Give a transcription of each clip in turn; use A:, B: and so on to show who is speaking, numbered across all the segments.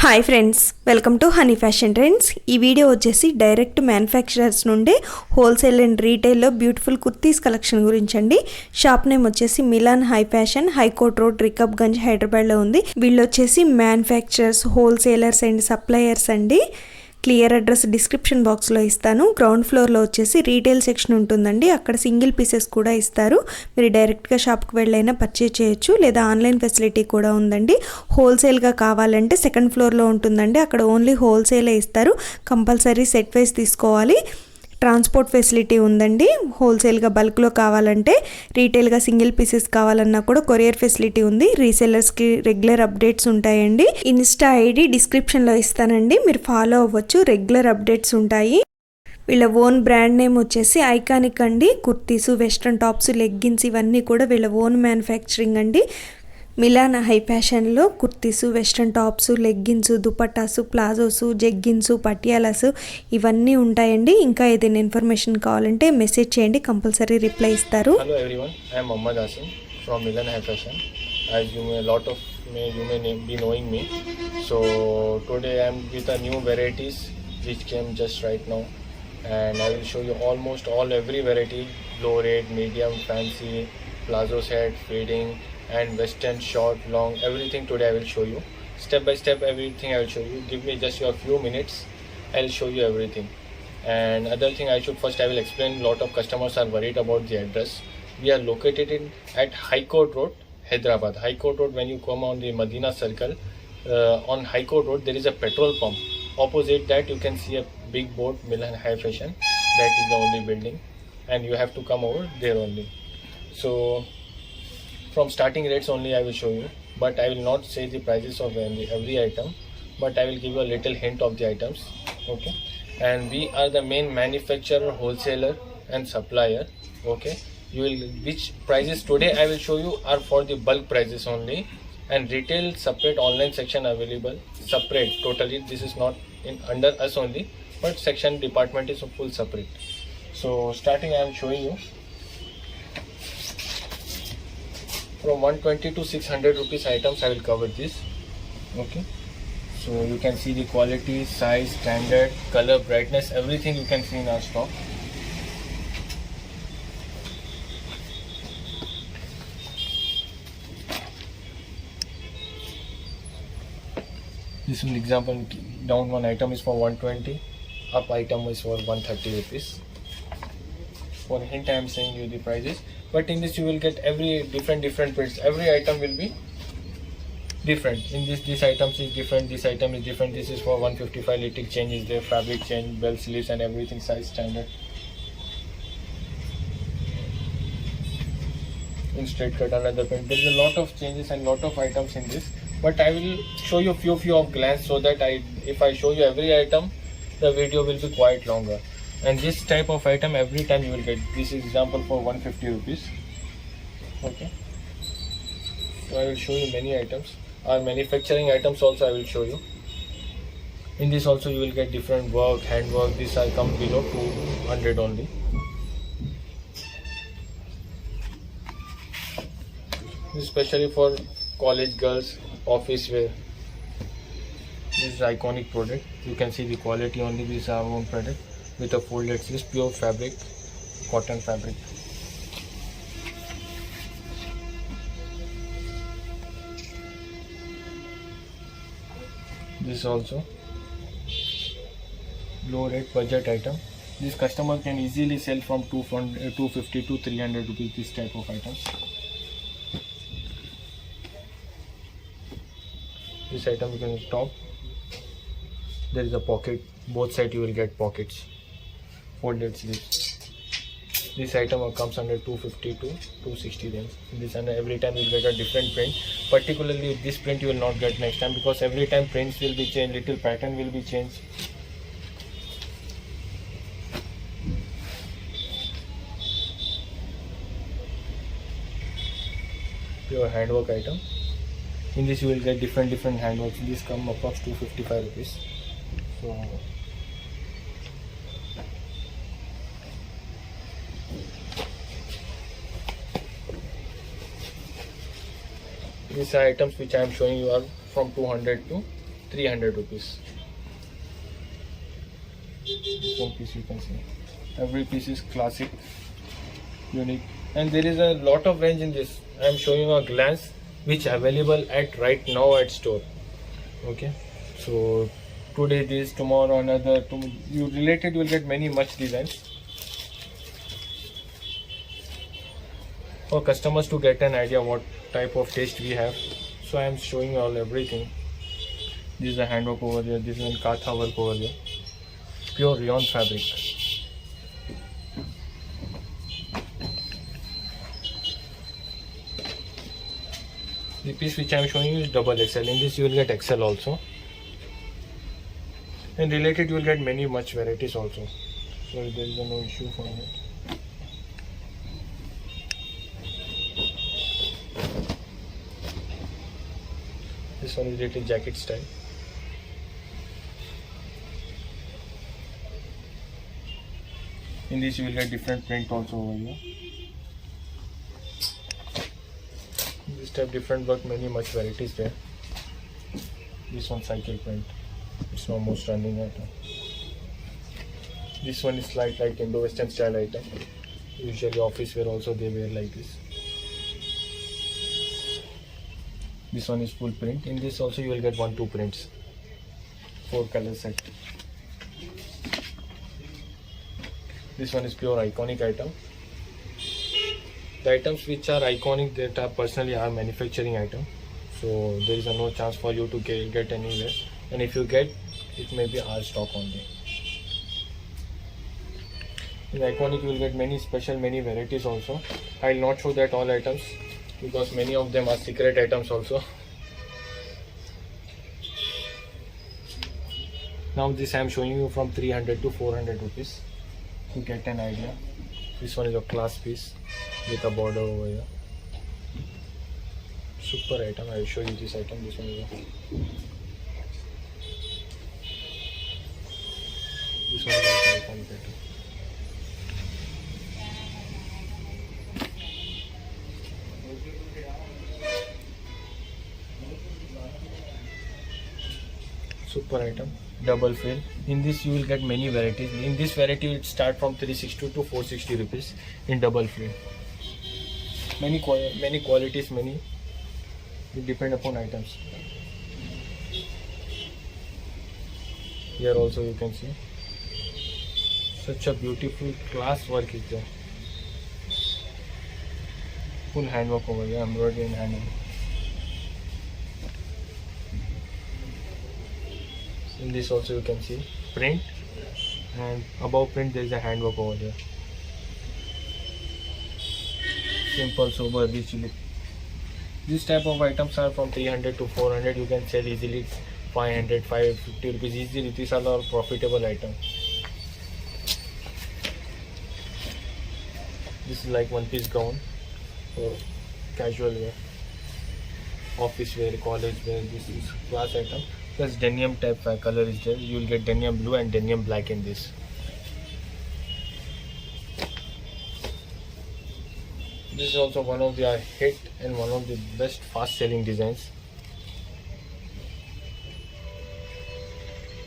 A: Hi friends, welcome to honey fashion trends. ఈ video వచ్చేసి direct manufacturers నుండి wholesale and రీటైల్లో బ్యూటిఫుల్ కుర్తీస్ కలెక్షన్ గురించి అండి. షాప్ నేమ్ వచ్చేసి Milan high fashion, high court road, Rikabganj, హైదరాబాద్లో ఉంది. వీళ్ళు వచ్చేసి మ్యానుఫ్యాక్చరర్స్, హోల్సేలర్స్ అండ్ సప్లయర్స్ అండి. క్లియర్ అడ్రస్ డిస్క్రిప్షన్ బాక్స్లో ఇస్తాను. గ్రౌండ్ ఫ్లోర్లో వచ్చేసి రీటైల్ సెక్షన్ ఉంటుందండి. అక్కడ సింగిల్ పీసెస్ కూడా ఇస్తారు. మీరు డైరెక్ట్గా షాప్కి వెళ్ళైనా పర్చేజ్ చేయొచ్చు, లేదా ఆన్లైన్ ఫెసిలిటీ కూడా ఉందండి. హోల్సేల్గా కావాలంటే సెకండ్ ఫ్లోర్లో ఉంటుందండి. అక్కడ ఓన్లీ హోల్సేలే ఇస్తారు. కంపల్సరీ సెట్ వైజ్ తీసుకోవాలి. ట్రాన్స్పోర్ట్ ఫెసిలిటీ ఉందండి. హోల్సేల్గా బల్క్లో కావాలంటే, రీటైల్గా సింగిల్ పీసెస్ కావాలన్నా కూడా కొరియర్ ఫెసిలిటీ ఉంది. రీసెల్లర్స్కి రెగ్యులర్ అప్డేట్స్ ఉంటాయండి. ఇన్స్టా ఐడి డిస్క్రిప్షన్లో ఇస్తానండి, మీరు ఫాలో అవ్వచ్చు. రెగ్యులర్ అప్డేట్స్ ఉంటాయి. వీళ్ళ ఓన్ బ్రాండ్ నేమ్ వచ్చేసి ఐకానిక్ అండి. కుర్తీసు, వెస్ట్రన్ టాప్స్, లెగ్గిన్స్ ఇవన్నీ కూడా వీళ్ళ ఓన్ మ్యానుఫ్యాక్చరింగ్ అండి. మిలాన్ హై ఫ్యాషన్లో kurtis, western tops, leggings, dupattas, palazzos, jeggings, patialas ఇవన్నీ ఉంటాయండి. ఇంకా ఏదైనా ఇన్ఫర్మేషన్ కావాలంటే మెసేజ్ చేయండి, కంపల్సరీ రిప్లై ఇస్తారు.
B: Hello everyone, I am Mohammad Asim from Milan High Fashion. As you may be knowing me. So today I am with a new varieties which came just right now, and I will show you almost every variety: low rate, medium, fancy, plazo set, fading, and western, short, long, everything today I will show you. Step by step everything I will show you. Give me just your few minutes, I will show you everything. And other thing I will explain, lot of customers are worried about the address. We are located at High Court Road, Hyderabad. High Court Road, when you come on the Medina Circle, on High Court Road there is a petrol pump. Opposite that you can see a big board, Milan High Fashion. That is the only building, and you have to come over there only. So from starting rates only I will show you, but I will not say the prices of every item, but I will give you a little hint of the items. Okay, and we are the main manufacturer, wholesaler and supplier. Okay, which prices today I will show you are for the bulk prices only, and retail separate, online section available separate totally. This is not under us only, but section department is full separate. So starting I am showing you from 120 to 600 rupees items I will cover this. Okay, so you can see the quality, size, standard, color, brightness, everything you can see in our stock. This is an example. Down one item is for 120, up item is for 130 rupees. For hint I am saying you the prices, but in this you will get every different prints. Every item will be different. In this items is different, this item is different. This is for 155, little change is there, fabric change, bell sleeves and everything, size standard. In straight cut, another print. There is a lot of changes and lot of items in this, but I will show you few of glance, so that if I show you every item, the video will be quite longer. And this type of item every time you will get. This is example for 150 rupees. Okay, so I will show you many items. Our manufacturing items also I will show you. In this also you will get different work, handwork. This I come below 200 only. This is especially for college girls, office wear. This is iconic product. You can see the quality only. This is our own product with a folded sleeves, pure fabric, cotton fabric. This also low rate budget item. This customer can easily sell from 250 to 300 rupees, this type of items. This item you can top. There is a pocket, both sides you will get pockets, folded sleeves. This item comes under 250 to 260 range. This, and every time you will get a different print. Particularly this print you will not get next time, because every time prints will be changed, little pattern will be changed. Pure handwork item. In this you will get different handworks. These come approx 255 rupees. So these are items which I am showing you are from 200 to 300 rupees. This one piece you can see. Every piece is classic, unique, and there is a lot of range in this. I am showing you a glance which available at right now at store. Okay, so today this, tomorrow another. You related, you will get many much designs for customers to get an idea what type of taste we have. So I am showing you all everything. This is a handwork over here. This is a katha work over here. Pure rayon fabric. The piece which I am showing you is double XL. In this you will get XL also. And related you will get many much varieties also. So there is no issue for it. This one is little jacket style. In this you will get different print also over here. This type different but many much varieties there. This one cycle print. It's now most running item. This one is slight like Indo-Western style item. Usually office wear also they wear like this. This one is full print. In this also you will get 1-2 prints. 4 color set. This one is pure iconic item. The items which are iconic that are personally are manufacturing item. So there is no chance for you to get anywhere. And if you get, it may be our stock only. In iconic you will get many special, many varieties also. I will not show that all items because many of them are secret items also. Now this I am showing you from 300 to 400 rupees to get an idea. This one is a class piece with a border over here. Super item. I will show you this item. This one is a this one is a iconic item. Super item, double fill. In this you will get many varieties. In this variety it start from 360 to 460 rupees in double fill. Many qualities, many. It depend upon items. Here also you can see such a beautiful class work is there. Full handwork over here, embroidery and handwork. In this also you can see print, and above print there is a handwork over here. Simple, sober, rich look. This type of items are from 300 to 400. You can sell easily 500, 550 rupees easily. These are all profitable items. This is like one piece gown for casual wear, office wear, college wear. This is class item. Plus denim type color is there. You will get denim blue and denim black in this. This is also one of the hit and one of the best fast selling designs.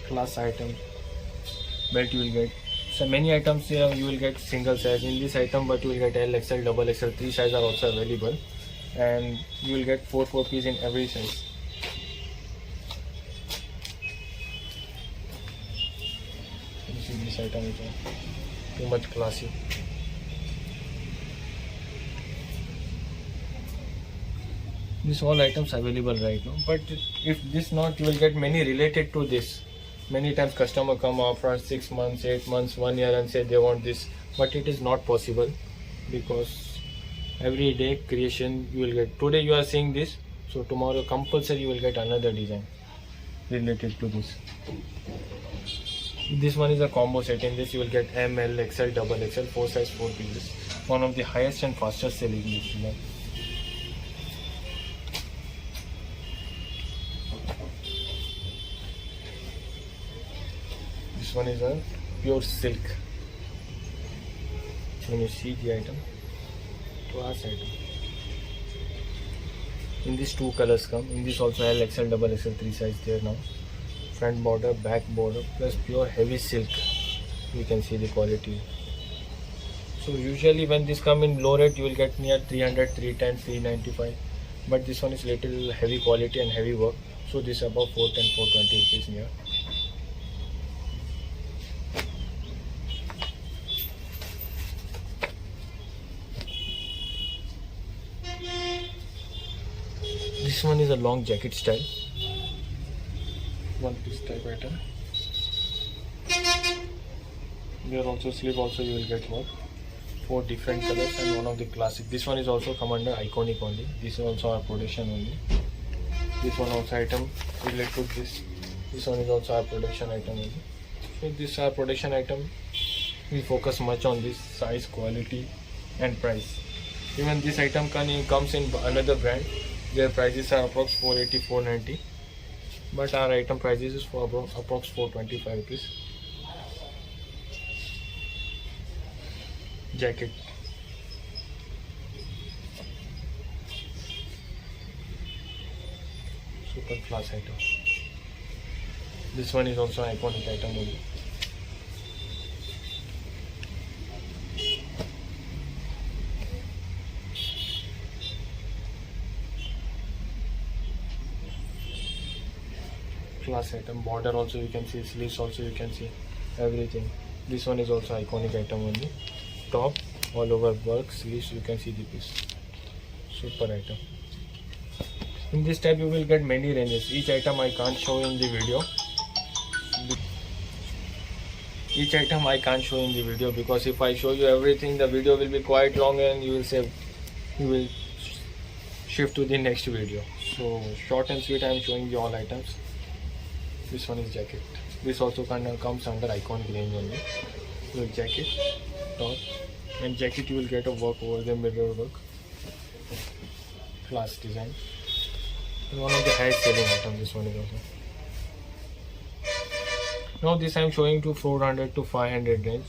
B: Class item. Belt you will get. So many items here you will get single size in this item, but you will get L, XL, double XL, 3 size are also available, and you will get 4 piece in every size. You see this item is too much classy. These all items available right now, but if this not, you will get many related to this. Many times customer come after 6 months, 8 months, 1 year and say they want this, but it is not possible because every day creation you will get. Today you are seeing this, so tomorrow compulsory you will get another design related to this. This one is a combo set. In this you will get M, L, XL, double XL, 4 size, 4 pieces. One of the highest and fastest selling this design. This one is a pure silk. When you see the item, class item. In these 2 colors come. In this also L, XL, double XL, 3 size there now. front border, back border, plus pure heavy silk. You can see the quality. So usually when this come in low rate, you will get near 300, 310, 395. But this one is little heavy quality and heavy work. So this is about 410, 420 rupees near. This one is a long jacket style. One piece type item. Here also sleeve also you will get work. 4 different colors and one of the classic. This one is also come under iconic only. This is also our production only. This one also item related to this. This one is also our production item only. So this our production item. We focus much on this size, quality and price. Even this item comes in another brand. Their prices are approx 480, 490. But our item prices is for approx 425 rupees. Jacket. Super class item. This one is also an iconic item only. Class item. Border also you can see, sleeves also you can see, everything. This one is also iconic item only. Top all over work, sleeves you can see the piece. Super item. In this type you will get many ranges. Each item I can't show in the video. Each item I can't show in the video because if I show you everything, the video will be quite long and you will shift to the next video. So short and sweet I am showing you all items. This one is jacket. This also comes under iconic range only. So jacket, top, and jacket you will get a work over the mirror work. Class design. And one of the highest selling items. This one is also. Now this I am showing to 400 to 500 range.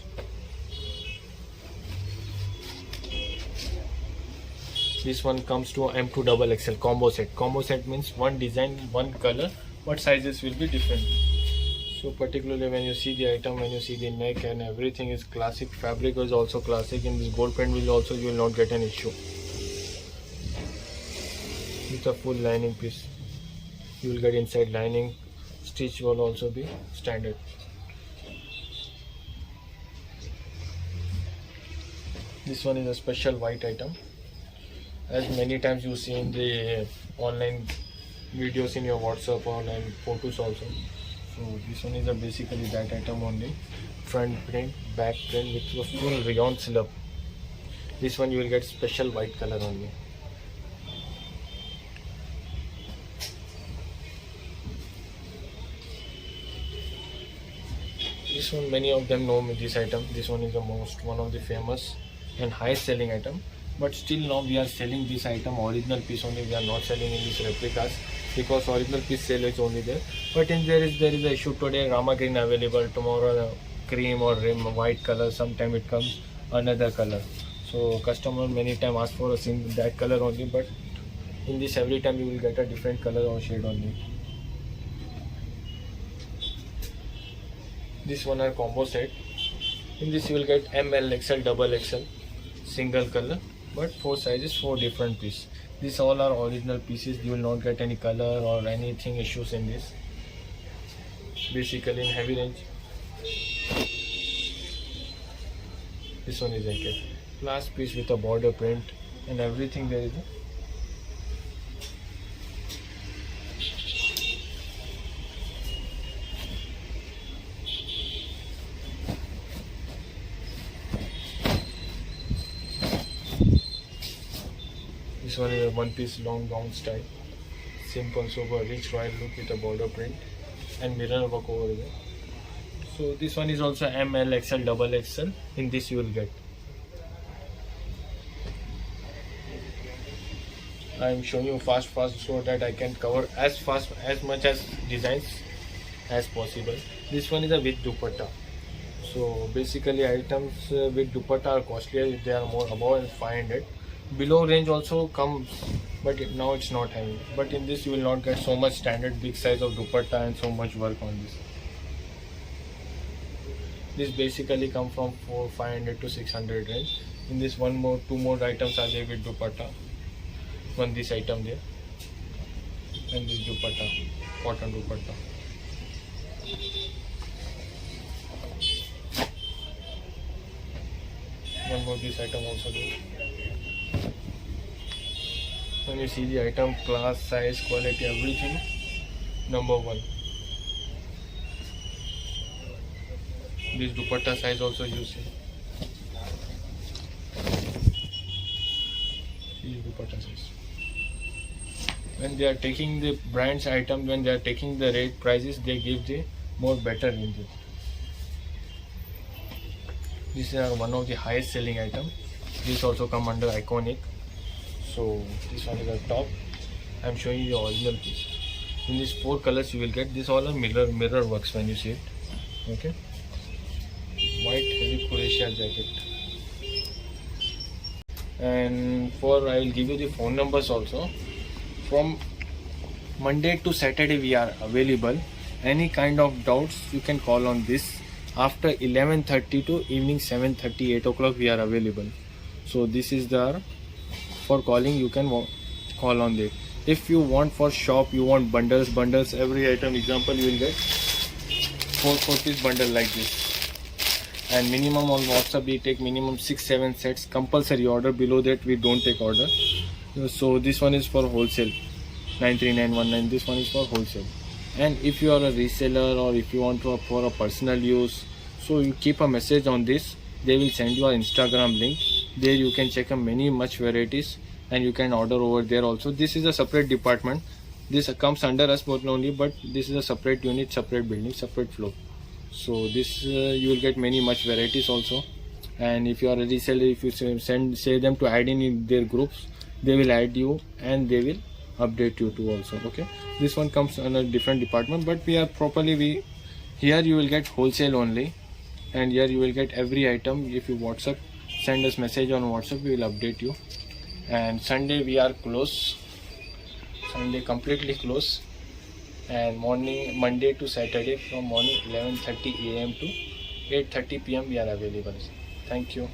B: This one comes to M2 double XL combo set. Combo set means one design, one color, but sizes will be different. So particularly when you see the item, when you see the neck and everything is classic, fabric is also classic. In this gold print will also you will not get an issue. It's a full lining piece. You will get inside lining. Stitch will also be standard. This one is a special white item. As many times you see in the online videos in your WhatsApp or online photos also. So this one is basically that item only. Front print, back print with a full rayon slab. This one you will get special white color only. This one many of them know this item. This one is the one of the famous and highest selling item. But still now we are selling this item original piece only. We are not selling in these replicas because original piece sale is only there. But in there is a issue today. Rama green available, tomorrow cream or rim white color. Sometime it comes another color. So customer many time ask for us in that color only. But in this every time you will get a different color or shade only. This one are combo set. In this you will get ML, XL, double XL, single color. But 4 sizes, 4 different pieces. These all are original pieces. You will not get any color or anything issues in this. Basically in heavy range. This one is jacket. Class piece with a border print and everything there is. This one is a one piece long gown style. Simple, sober, rich royal look with a border print and mirror work over there. So this one is also ML, XL, double XL. In this you will get. I am showing you fast so that I can cover as much as designs as possible. This one is a with dupatta. So basically items with dupatta are costlier. They are more above 500. Below range also comes but now it's not having. But in this you will not get so much standard big size of dupatta and so much work on this. This basically come from 500 to 600 range. In this two more items are there with dupatta. One this item there and this dupatta, cotton dupatta. One more this item also there. When you see the item, class, size, quality, everything, number one. This dupatta size also you see. See dupatta size. When they are taking the brand's item, when they are taking the rate prices, they give the more better ranges. This is one of the highest selling item. This also come under iconic. So this one is the top. I am showing you the original piece. In these 4 colors you will get. This all are mirror works when you see it. Okay. White heavy Croatia jacket. And I will give you the phone numbers also. From Monday to Saturday we are available. Any kind of doubts you can call on this. After 11:30 to evening 7:30, 8 o'clock we are available. So this is the for calling, you can call on it. If you want for shop, you want bundles, every item example you will get 4 piece bundle like this. And minimum on WhatsApp we take minimum 6-7 sets. Compulsory order, below that we don't take order. So this one is for wholesale, 93919. This one is for wholesale. And if you are a reseller or if you want to for a personal use, so you keep a message on this. They will send you an Instagram link. There you can check much varieties and you can order over there also. This is a separate department. This comes under us both only, but this is a separate unit, separate building, separate floor. So this you will get much varieties also. And if you are a reseller, if you say them to add in their groups, they will add you and they will update you too also. Okay, this one comes on a different department, but we are properly here you will get wholesale only, and here you will get every item. If you WhatsApp, send us message on WhatsApp, we will update you. And Sunday we are closed, Sunday completely closed, and morning Monday to Saturday from morning 11:30 a.m. to 8:30 p.m. we are available. Thank you.